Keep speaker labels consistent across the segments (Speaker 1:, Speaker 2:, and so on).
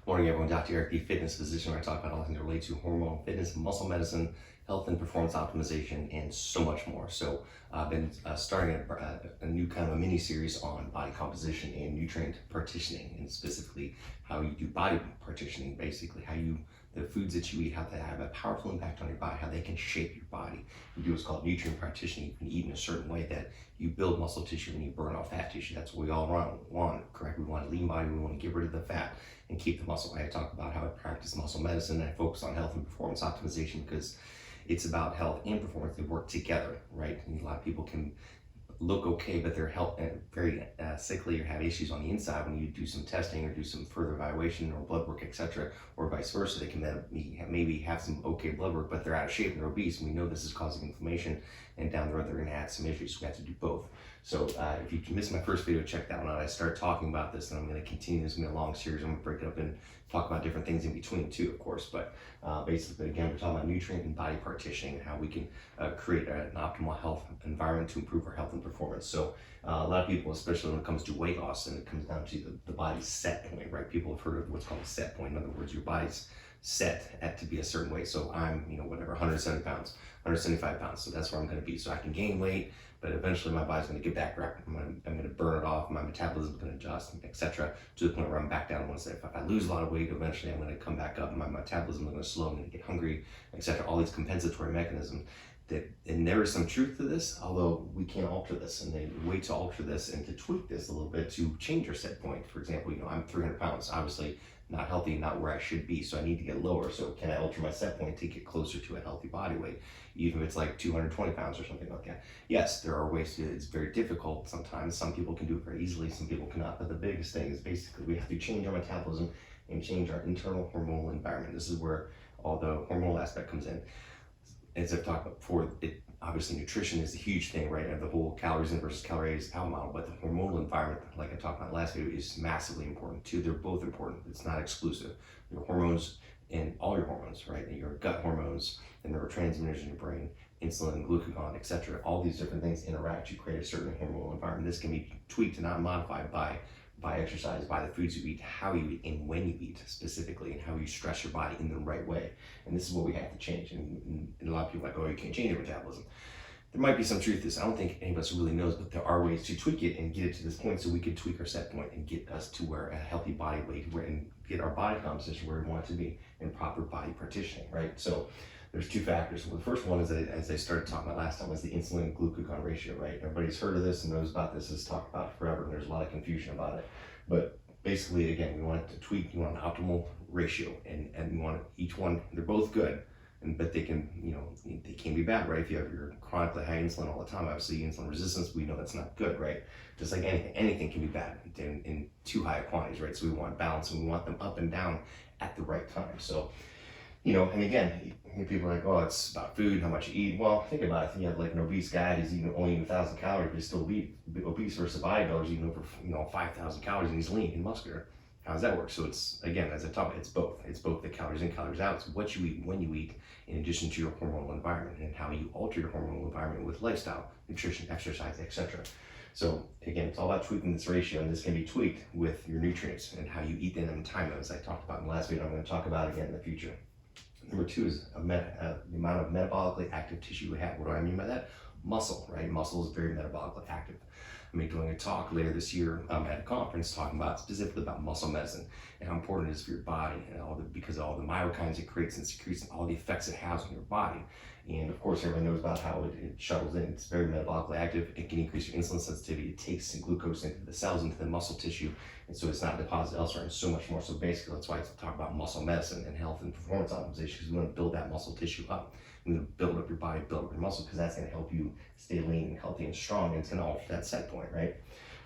Speaker 1: Morning, everyone. Dr. Eric, the fitness physician, where I talk about all things related to hormonal fitness, muscle medicine, health and performance optimization, and so much more. So I've been starting a new kind of a mini series on body composition and nutrient partitioning, and specifically how you do body partitioning, basically how the foods that you eat, how they have a powerful impact on your body, how they can shape your body. You do what's called nutrient partitioning. You can eat in a certain way that you build muscle tissue and you burn off fat tissue. That's what we all want, correct? We want a lean body, we want to get rid of the fat and keep the muscle. I talk about how I practice muscle medicine and I focus on health and performance optimization because it's about health and performance. They work together, right? And a lot of people can look okay, but they're very sickly or have issues on the inside. When you do some testing or do some further evaluation or blood work, etc., or vice versa, they can then maybe have some okay blood work, but they're out of shape and they're obese, and we know this is causing inflammation, and down the road they're going to add some issues. So we have to do both. So if you missed my first video, check that one out. I started talking about this, and I'm going to continue. This is going to be a long series. I'm going to break it up and talk about different things in between too, of course. But basically, again, we're talking about nutrient and body partitioning and how we can create an optimal health environment to improve our health and performance. So a lot of people, especially when it comes to weight loss, and it comes down to the body's set point, right? People have heard of what's called a set point. In other words, your body's set at to be a certain way. So I'm, whatever, 170 pounds, 175 pounds. So that's where I'm going to be. So I can gain weight, but eventually my body's going to get back right. I'm going to burn it off. My metabolism is going to adjust, etc., to the point where I'm back down to 175. If I lose a lot of weight, eventually I'm going to come back up. My metabolism is going to slow. I'm going to get hungry, etc. All these compensatory mechanisms. And there is some truth to this, although we can't alter this. And the way to alter this and to tweak this a little bit to change your set point. For example, I'm 300 pounds, obviously not healthy, not where I should be, so I need to get lower. So can I alter my set point to get closer to a healthy body weight, even if it's like 220 pounds or something like that? Yes, there are ways to do it. It's very difficult sometimes. Some people can do it very easily, some people cannot. But the biggest thing is basically we have to change our metabolism and change our internal hormonal environment. This is where all the hormonal aspect comes in. As I've talked about before, obviously nutrition is a huge thing, right? And the whole calories in versus calories out model, but the hormonal environment, like I talked about in the last video, is massively important too. They're both important. It's not exclusive. Your hormones and all your hormones, right? And your gut hormones, the neurotransmitters in your brain, insulin, glucagon, etc. All these different things interact to create a certain hormonal environment. This can be tweaked and not modified by exercise, by the foods you eat, how you eat, and when you eat specifically, and how you stress your body in the right way. And this is what we have to change. And a lot of people are like, oh, you can't change your metabolism. There might be some truth to this. I don't think any of us really knows, but there are ways to tweak it and get it to this point so we can tweak our set point and get us to where a healthy body weight and get our body composition where we want it to be in proper body partitioning, right? So there's two factors. Well, the first one is that, as I started talking about last time, was the insulin glucagon ratio, right? Everybody's heard of this and knows about this. It's talked about forever, and there's a lot of confusion about it. But basically, again, we want it to tweak. You want an optimal ratio, and we want each one. They're both good, but they can, they can be bad, right? If you have your chronically high insulin all the time, obviously insulin resistance, we know that's not good, right? Just like anything can be bad in too high quantities, right? So we want balance, and we want them up and down at the right time. So, and again, people are like, oh, it's about food, how much you eat. Well, think about it. If you have like an obese guy who's only eating 1,000 calories, but he's still obese, versus a bodybuilder eating over 5,000 calories and he's lean and muscular. How does that work? So it's, again, as I talk about, it's both. It's both the calories in, calories out. It's what you eat, when you eat, in addition to your hormonal environment and how you alter your hormonal environment with lifestyle, nutrition, exercise, etc. So again, it's all about tweaking this ratio, and this can be tweaked with your nutrients and how you eat them and time them, as I talked about in the last video. I'm going to talk about again in the future. Number two is the amount of metabolically active tissue we have. What do I mean by that? Muscle, right? Muscle is very metabolically active. I'm going to be doing a talk later this year at a conference talking about specifically about muscle medicine and how important it is for your body and because of all the myokines it creates and secretes and all the effects it has on your body. And of course, everyone knows about how it shuttles in. It's very metabolically active. It can increase your insulin sensitivity. It takes glucose into the cells, into the muscle tissue, and so it's not deposited elsewhere, and so much more. So basically, that's why I talk about muscle medicine and health and performance optimization, because we want to build that muscle tissue up. We want to build up your body, build up your muscle, because that's going to help you stay lean and healthy and strong, and it's going to alter that set point, right?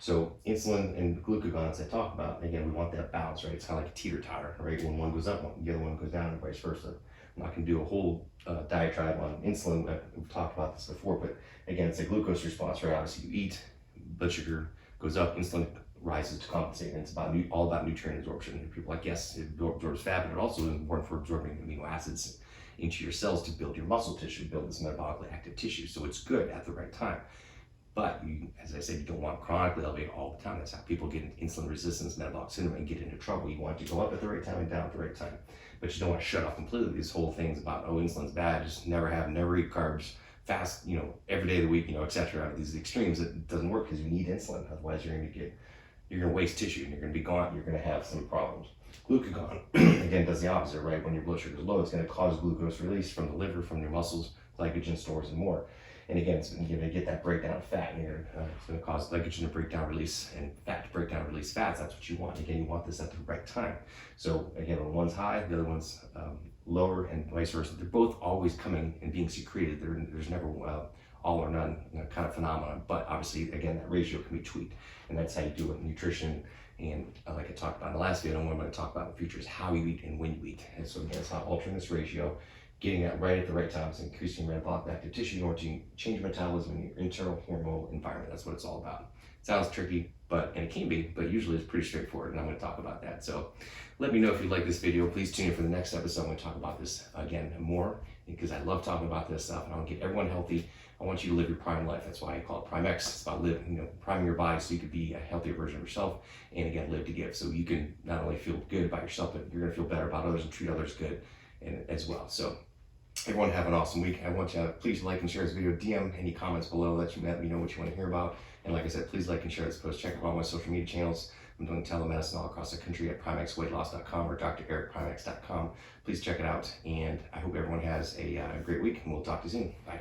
Speaker 1: So insulin and glucagon, as I talk about, again, we want that balance, right? It's kind of like a teeter-totter, right? When one goes up, the other one goes down, and vice versa. I'm not going to do a whole diatribe on insulin. We've talked about this before, but again, it's a glucose response, right? Obviously, you eat, blood sugar goes up, insulin rises to compensate, and it's all about nutrient absorption. People are like, yes, it absorbs fat, but it also is important for absorbing amino acids into your cells to build your muscle tissue, build this metabolically active tissue. So it's good at the right time. But you, as I said, you don't want chronically elevated all the time. That's how people get into insulin resistance, metabolic syndrome, and get into trouble. You want it to go up at the right time and down at the right time. But you don't want to shut off completely these whole things about, oh, insulin's bad, just never eat carbs, fast, every day of the week, etc. These extremes, it doesn't work because you need insulin. Otherwise, you're going to waste tissue and you're going to be gaunt. You're going to have some problems. Glucagon, again, does the opposite, right? When your blood sugar is low, it's going to cause glucose release from the liver, from your muscles, glycogen stores, and more. And again, you're going to get that breakdown of fat, and it's going to cause glycogen to break down, release, and fat to break down, release fats. That's what you want. Again, you want this at the right time. So again, when one's high, the other one's lower, and vice versa. They're both always coming and being secreted. There's never all or none kind of phenomenon. But obviously, again, that ratio can be tweaked, and that's how you do it in nutrition. And like I talked about in the last video, and what I'm going to talk about in the future is how you eat and when you eat. And so again, it's not altering this ratio, getting that right at the right times, increasing metabolic active tissue in order to change metabolism in your internal hormonal environment. That's what it's all about. It sounds tricky, and it can be, but usually it's pretty straightforward, and I'm going to talk about that. So let me know if you like this video. Please tune in for the next episode. I'm going to talk about this again more, because I love talking about this stuff, and I want to get everyone healthy. I want you to live your prime life. That's why I call it Prime X. It's about priming your body so you can be a healthier version of yourself, and again, live to give. So you can not only feel good about yourself, but you're going to feel better about others and treat others good as well. So everyone have an awesome week. I want you to please like and share this video. DM any comments below. Let me know what you want to hear about. And like I said, please like and share this post. Check out all my social media channels. I'm doing telemedicine all across the country at primexweightloss.com or drericprimex.com. Please check it out. And I hope everyone has a great week, and we'll talk to you soon. Bye.